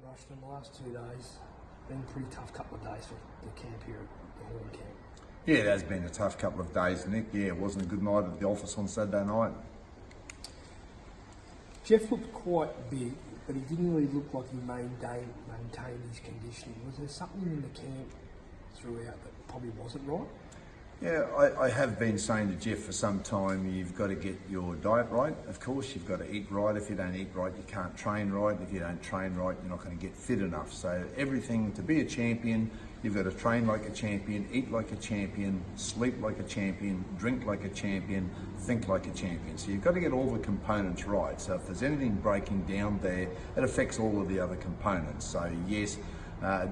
Rushton, the last 2 days, been a pretty tough couple of days for the camp here at the Horn camp. Yeah, it has been a tough couple of days, Nick. Yeah, it wasn't a good night at the office on Saturday night. Jeff looked quite big, but he didn't really look like he maintained his conditioning. Was there something in the camp throughout that probably wasn't right? Yeah, I have been saying to Jeff for some time, you've got to get your diet right. Of course, you've got to eat right. If you don't eat right, you can't train right. If you don't train right, you're not going to get fit enough. So everything, to be a champion, you've got to train like a champion, eat like a champion, sleep like a champion, drink like a champion, think like a champion. So you've got to get all the components right. So if there's anything breaking down there, it affects all of the other components. So yes,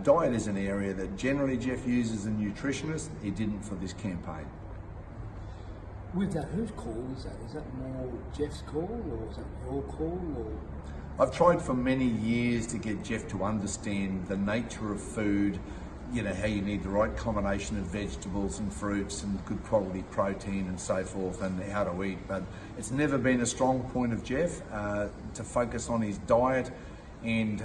diet is an area that generally Jeff uses as a nutritionist. He didn't for this campaign. With that, whose call is that? Is that more Jeff's call, or is that your call? Or I've tried for many years to get Jeff to understand the nature of food, you know, how you need the right combination of vegetables and fruits and good quality protein and so forth, and how to eat. But it's never been a strong point of Jeff to focus on his diet, and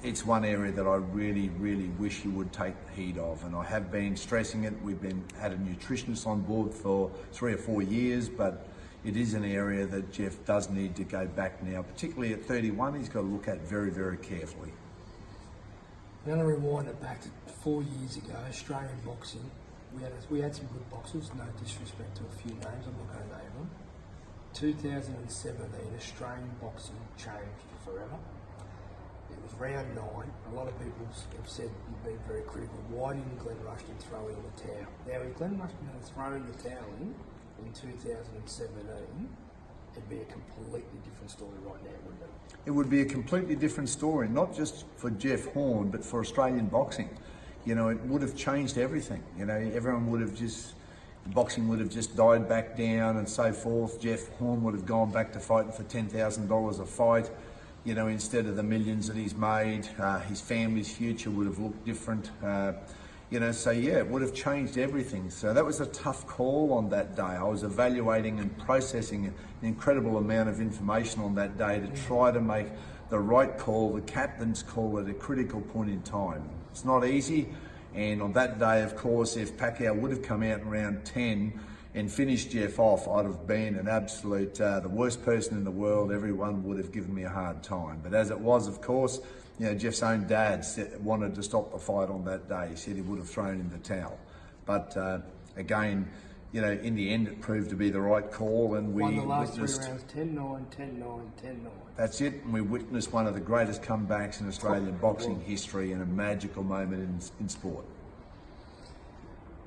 it's one area that I really, really wish he would take heed of, and I have been stressing it. We've had a nutritionist on board for 3 or 4 years, but it is an area that Jeff does need to go back now, particularly at 31. He's got to look at very, very carefully. I'm going to rewind it back to 4 years ago, Australian boxing. We had some good boxers, no disrespect to a few names, I'm not going to name them. 2017, Australian boxing changed forever. It was round 9. A lot of people have said you've been very critical. Why didn't Glenn Rushton throw in the towel? Now, if Glenn Rushton had thrown the towel in 2017, it'd be a completely different story right now, wouldn't it? It would be a completely different story, not just for Jeff Horn, but for Australian boxing. You know, it would have changed everything. You know, everyone would have boxing would have just died back down and so forth. Jeff Horn would have gone back to fighting for $10,000 a fight, you know, instead of the millions that he's made. His family's future would have looked different. You know, so yeah, it would have changed everything. So that was a tough call on that day. I was evaluating and processing an incredible amount of information on that day to try to make the right call, the captain's call at a critical point in time. It's not easy, and on that day, of course, if Pacquiao would have come out in round 10 and finished Jeff off, I'd have been an absolute, the worst person in the world. Everyone would have given me a hard time. But as it was, of course, you know, Jeff's own dad wanted to stop the fight on that day. He said he would have thrown in the towel. But again, you know, in the end, it proved to be the right call, and we won the last witnessed 3 rounds, 10-9, 10-9, 10-9. That's it, and we witnessed one of the greatest comebacks in Australian boxing history, and a magical moment in sport.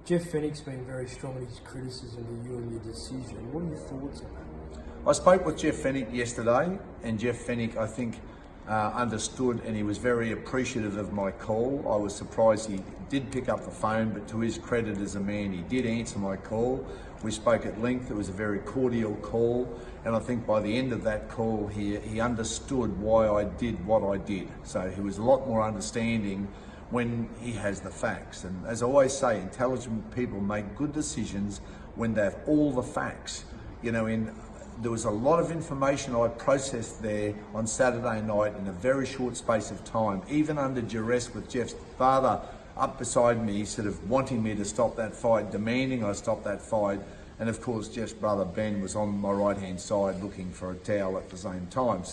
Jeff Fennick's been very strong in his criticism of you and your decision. What are your thoughts on that? I spoke with Jeff Fennick yesterday, and Jeff Fennick, I think, understood, and he was very appreciative of my call. I was surprised he did pick up the phone, but to his credit as a man, he did answer my call. We spoke at length. It was a very cordial call, and I think by the end of that call, he understood why I did what I did. So he was a lot more understanding when he has the facts. And as I always say, intelligent people make good decisions when they have all the facts. You know, there was a lot of information I processed there on Saturday night in a very short space of time, even under duress with Jeff's father up beside me, sort of wanting me to stop that fight, demanding I stop that fight. And of course, Jeff's brother Ben was on my right-hand side looking for a towel at the same time.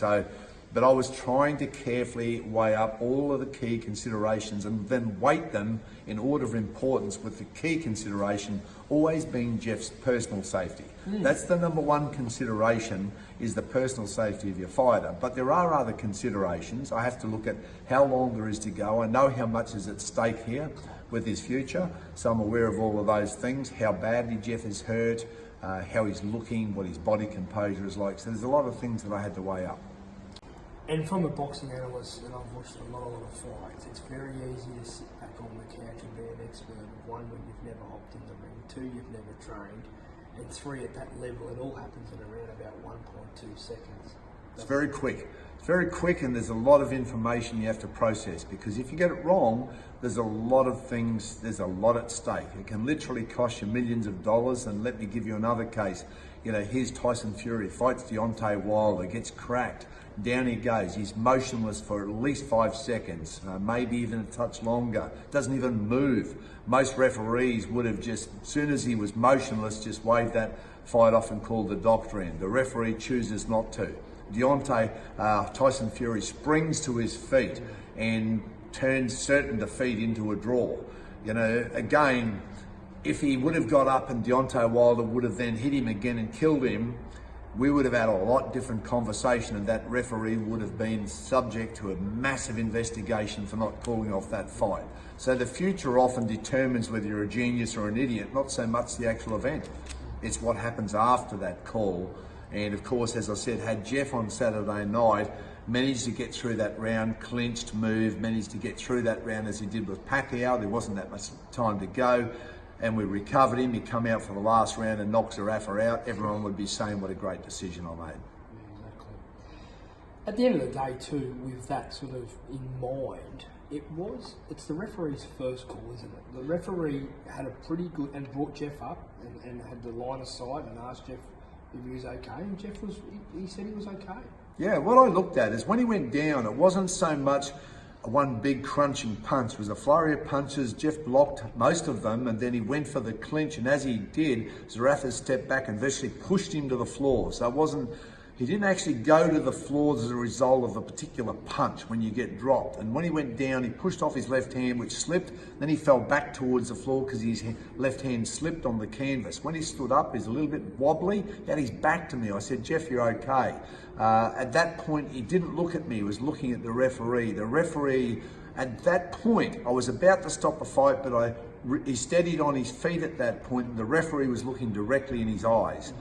But I was trying to carefully weigh up all of the key considerations and then weight them in order of importance, with the key consideration always being Jeff's personal safety. That's the number one consideration, is the personal safety of your fighter. But there are other considerations. I have to look at how long there is to go. I know how much is at stake here with his future, so I'm aware of all of those things, how badly Jeff is hurt, how he's looking, what his body composure is like. So there's a lot of things that I had to weigh up. And from a boxing analyst, and I've watched a lot of fights, it's very easy to sit back on the couch and be an expert of one, when you've never hopped in the ring, 2, you've never trained, and 3, at that level, it all happens in around about 1.2 seconds. It's very quick. It's very quick, and there's a lot of information you have to process, because if you get it wrong, there's a lot of things, there's a lot at stake. It can literally cost you millions of dollars. And let me give you another case. You know, here's Tyson Fury, fights Deontay Wilder, gets cracked. Down he goes. He's motionless for at least 5 seconds, maybe even a touch longer. Doesn't even move. Most referees would have just, as soon as he was motionless, just waved that fight off and called the doctor in. The referee chooses not to. Tyson Fury springs to his feet and turns certain defeat into a draw. You know, again, if he would have got up and Deontay Wilder would have then hit him again and killed him, we would have had a lot different conversation, and that referee would have been subject to a massive investigation for not calling off that fight. So the future often determines whether you're a genius or an idiot, not so much the actual event. It's what happens after that call. And of course, as I said, had Jeff on Saturday night managed to get through that round, clinched, moved, managed to get through that round as he did with Pacquiao, there wasn't that much time to go, and we recovered him, he come out for the last round and knocks Zerafa out, everyone would be saying what a great decision I made. Yeah, exactly. At the end of the day too, with that sort of in mind, it's the referee's first call, isn't it? The referee had a pretty good, and brought Jeff up and had the line of sight and asked Jeff if he was okay, and Jeff he said he was okay. Yeah, what I looked at is when he went down, it wasn't so much one big crunching punch. It was a flurry of punches. Jeff blocked most of them, and then he went for the clinch, and as he did, Zerafa stepped back and virtually pushed him to the floor. So he didn't actually go to the floor as a result of a particular punch when you get dropped. And when he went down, he pushed off his left hand, which slipped. Then he fell back towards the floor because his left hand slipped on the canvas. When he stood up, he's a little bit wobbly. He had his back to me. I said, Jeff, you're okay. At that point, he didn't look at me. He was looking at the referee. The referee, at that point, I was about to stop the fight, but he steadied on his feet at that point, and the referee was looking directly in his eyes.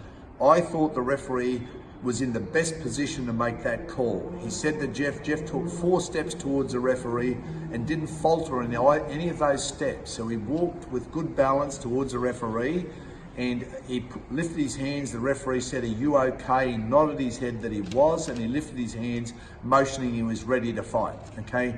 I thought the referee was in the best position to make that call. He said that Jeff took 4 steps towards the referee and didn't falter in any of those steps. So he walked with good balance towards the referee, and he lifted his hands. The referee said, "Are you okay?" He nodded his head that he was, and he lifted his hands, motioning he was ready to fight. Okay,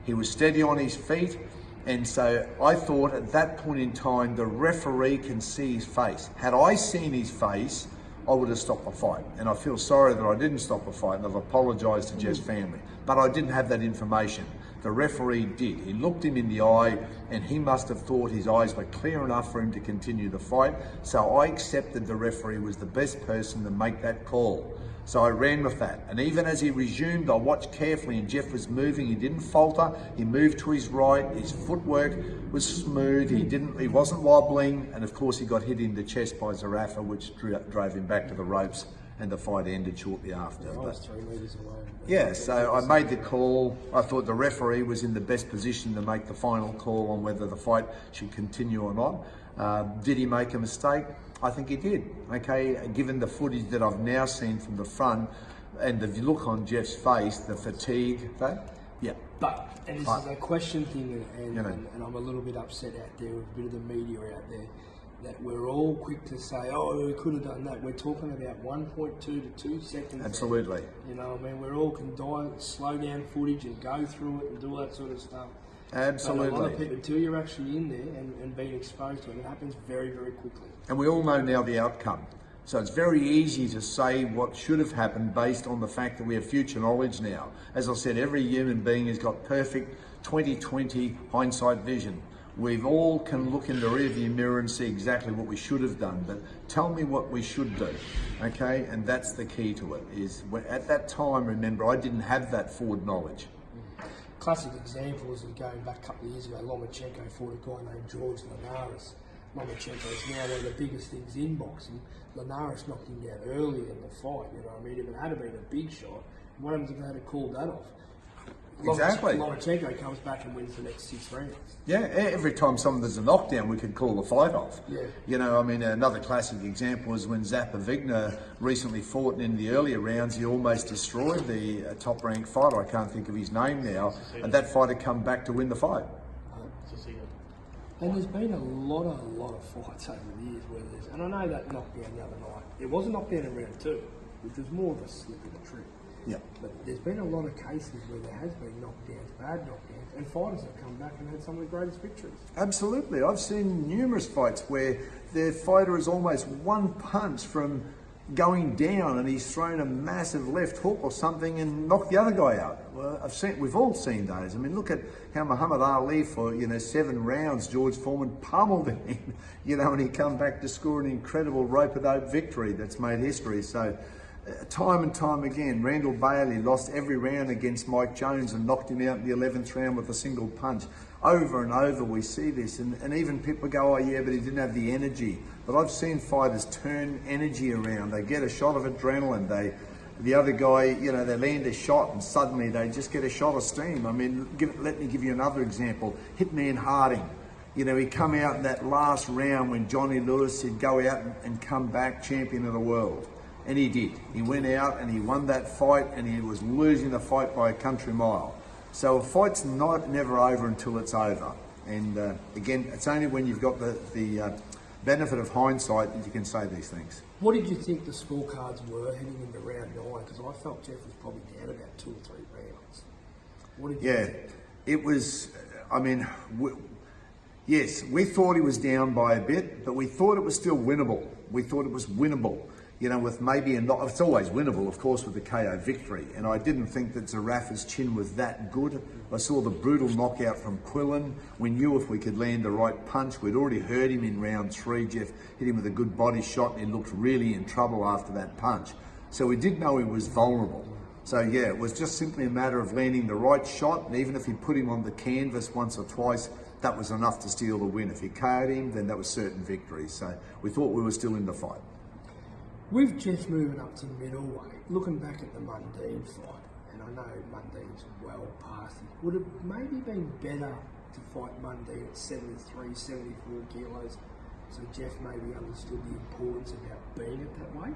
he was steady on his feet. And so I thought at that point in time, the referee can see his face. Had I seen his face, I would have stopped the fight. And I feel sorry that I didn't stop the fight, and I've apologised to Jeff's family. But I didn't have that information. The referee did. He looked him in the eye, and he must have thought his eyes were clear enough for him to continue the fight. So I accepted the referee was the best person to make that call. So I ran with that. And even as he resumed, I watched carefully, and Jeff was moving. He didn't falter. He moved to his right. His footwork was smooth. He wasn't wobbling. And of course, he got hit in the chest by Zerafa, which drove him back to the ropes, and the fight ended shortly after. I was 3 metres away. Yeah, so I made the call. I thought the referee was in the best position to make the final call on whether the fight should continue or not. Did he make a mistake? I think he did. Okay, given the footage that I've now seen from the front and the look on Jeff's face, the fatigue, yeah. But, and this is a question thing, and I'm a little bit upset out there with a bit of the media out there, that we're all quick to say, oh, we could have done that. We're talking about 1.2 to 2 seconds. Absolutely. You know, I mean, we're all can slow down footage and go through it and do all that sort of stuff. Absolutely. But a lot of people, until you're actually in there and being exposed to it, it happens very, very quickly. And we all know now the outcome. So it's very easy to say what should have happened based on the fact that we have future knowledge now. As I said, every human being has got perfect 20/20 hindsight vision. We all can look in the rearview mirror and see exactly what we should have done, but tell me what we should do, okay? And that's the key to it, is at that time, remember, I didn't have that forward knowledge. Classic example is going back a couple of years ago, Lomachenko fought a guy named George Linares. Lomachenko is now one of the biggest things in boxing. Linares knocked him down early in the fight, you know what I mean? If it had been a big shot, what happens if they had called that off? Exactly. Lomachenko comes back and wins the next 6 rounds. Yeah, every time there's a knockdown, we could call the fight off. Yeah. You know, I mean, another classic example is when Zappa Vigna recently fought, and in the earlier rounds, he almost destroyed the top-ranked fighter. I can't think of his name now. And that fighter come back to win the fight. And there's been a lot of fights over the years where and I know that knockdown the other night, it wasn't knockdown in round 2, which was more of a slip of the trip. Yeah. But there's been a lot of cases where there has been knockdowns, bad knockdowns, and fighters have come back and had some of the greatest victories. Absolutely. I've seen numerous fights where the fighter is almost one punch from going down, and he's thrown a massive left hook or something and knocked the other guy out. Well, we've all seen those. I mean, look at how Muhammad Ali for 7 rounds, George Foreman pummeled him, and he come back to score an incredible rope-a-dope victory that's made history. So time and time again, Randall Bailey lost every round against Mike Jones and knocked him out in the 11th round with a single punch. Over and over we see this, and even people go, oh yeah, but he didn't have the energy. But I've seen fighters turn energy around. They get a shot of adrenaline. The other guy, they land a shot and suddenly they just get a shot of steam. I mean, let me give you another example. Hitman Harding. He come out in that last round when Johnny Lewis said go out and come back champion of the world. And he did. He went out and he won that fight, and he was losing the fight by a country mile. So a fight's never over until it's over. And again, it's only when you've got the benefit of hindsight that you can say these things. What did you think the scorecards were heading into round 9? Because I felt Jeff was probably down about 2 or 3 rounds. What did you think? It was, yes, we thought he was down by a bit, but we thought it was still winnable. We thought it was winnable. With maybe it's always winnable, of course, with the KO victory. And I didn't think that Zerafa's chin was that good. I saw the brutal knockout from Quillen. We knew if we could land the right punch. We'd already hurt him in round 3. Jeff hit him with a good body shot, and he looked really in trouble after that punch. So we did know he was vulnerable. So yeah, it was just simply a matter of landing the right shot. And even if he put him on the canvas once or twice, that was enough to steal the win. If he KO'd him, then that was certain victory. So we thought we were still in the fight. With Jeff moving up to middleweight, looking back at the Mundine fight, and I know Mundine's well past it, would it maybe been better to fight Mundine at 73, 74 kilos, so Jeff maybe understood the importance about being at that weight?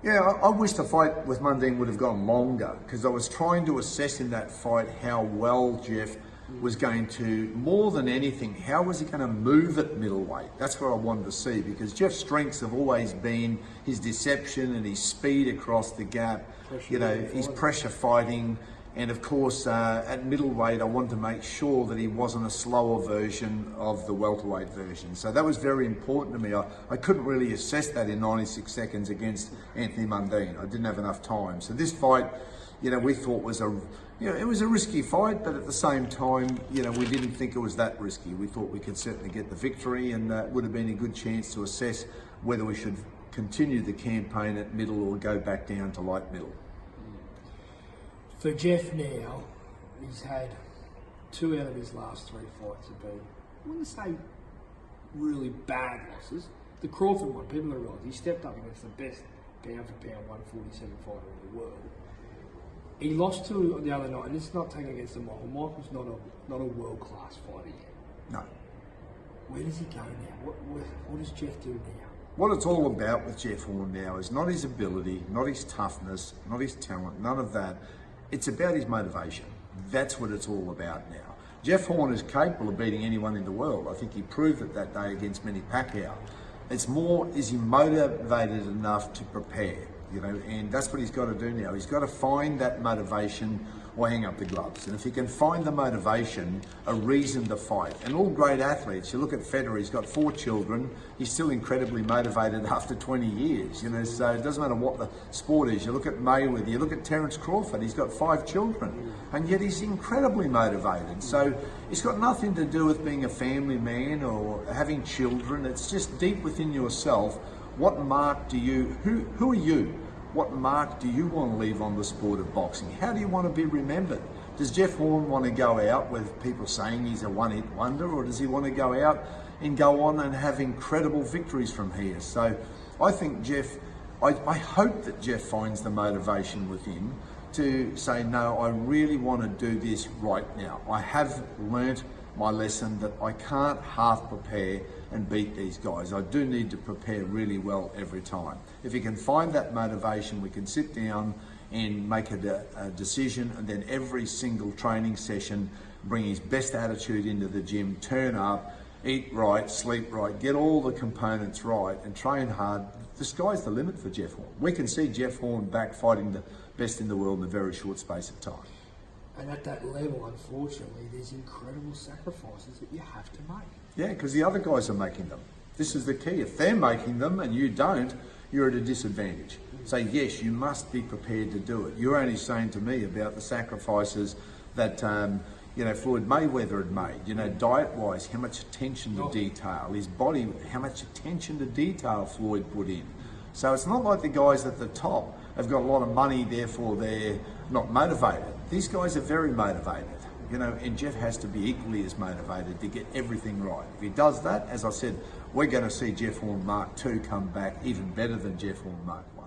Yeah, I wish the fight with Mundine would have gone longer, because I was trying to assess in that fight how well Jeff was going to, more than anything, how was he going to move at middleweight? That's what I wanted to see, because Jeff's strengths have always been his deception and his speed across the gap, his pressure fighting, and of course at middleweight I wanted to make sure that he wasn't a slower version of the welterweight version. So that was very important to me. I couldn't really assess that in 96 seconds against Anthony Mundine. I didn't have enough time. So this fight, we thought was it was a risky fight, but at the same time, we didn't think it was that risky. We thought we could certainly get the victory, and it would have been a good chance to assess whether we should continue the campaign at middle or go back down to light middle. For Jeff now, he's had 2 out of his last 3 fights have been, I wouldn't say really bad losses. The Crawford one, people don't realise he stepped up against the best pound for pound 147 fighter in the world. He lost to the other night, and it's not taken against the Michael. Michael's not a world-class fighter yet. No. Where does he go now? What does Jeff do now? What it's all about with Jeff Horn now is not his ability, not his toughness, not his talent, none of that. It's about his motivation. That's what it's all about now. Jeff Horn is capable of beating anyone in the world. I think he proved it that day against Manny Pacquiao. It's more, is he motivated enough to prepare? And that's what he's got to do now. He's got to find that motivation or hang up the gloves. And if he can find the motivation, a reason to fight. And all great athletes, you look at Federer, he's got 4 children, he's still incredibly motivated after 20 years, so it doesn't matter what the sport is. You look at Mayweather, you look at Terence Crawford, he's got 5 children, and yet he's incredibly motivated. So it's got nothing to do with being a family man or having children. It's just deep within yourself. What mark do you, who are you? What mark do you want to leave on the sport of boxing? How do you want to be remembered? Does Jeff Horn want to go out with people saying he's a one-hit wonder, or does he want to go out and go on and have incredible victories from here? So I think Jeff, I hope that Jeff finds the motivation within to say, no, I really want to do this right now. I have learnt my lesson that I can't half prepare and beat these guys. I do need to prepare really well every time. If he can find that motivation, we can sit down and make a decision, and then every single training session bring his best attitude into the gym, turn up, eat right, sleep right, get all the components right and train hard. The sky's the limit for Jeff Horn. We can see Jeff Horn back fighting the best in the world in a very short space of time. And at that level, unfortunately, there's incredible sacrifices that you have to make. Yeah, because the other guys are making them. This is the key. If they're making them and you don't, you're at a disadvantage. So yes, you must be prepared to do it. You're only saying to me about the sacrifices that Floyd Mayweather had made. Diet-wise, how much attention to detail. His body, how much attention to detail Floyd put in. So it's not like the guys at the top have got a lot of money, therefore they're not motivated. These guys are very motivated. And Jeff has to be equally as motivated to get everything right. If he does that, as I said, we're going to see Jeff Horn Mark 2 come back even better than Jeff Horn Mark 1.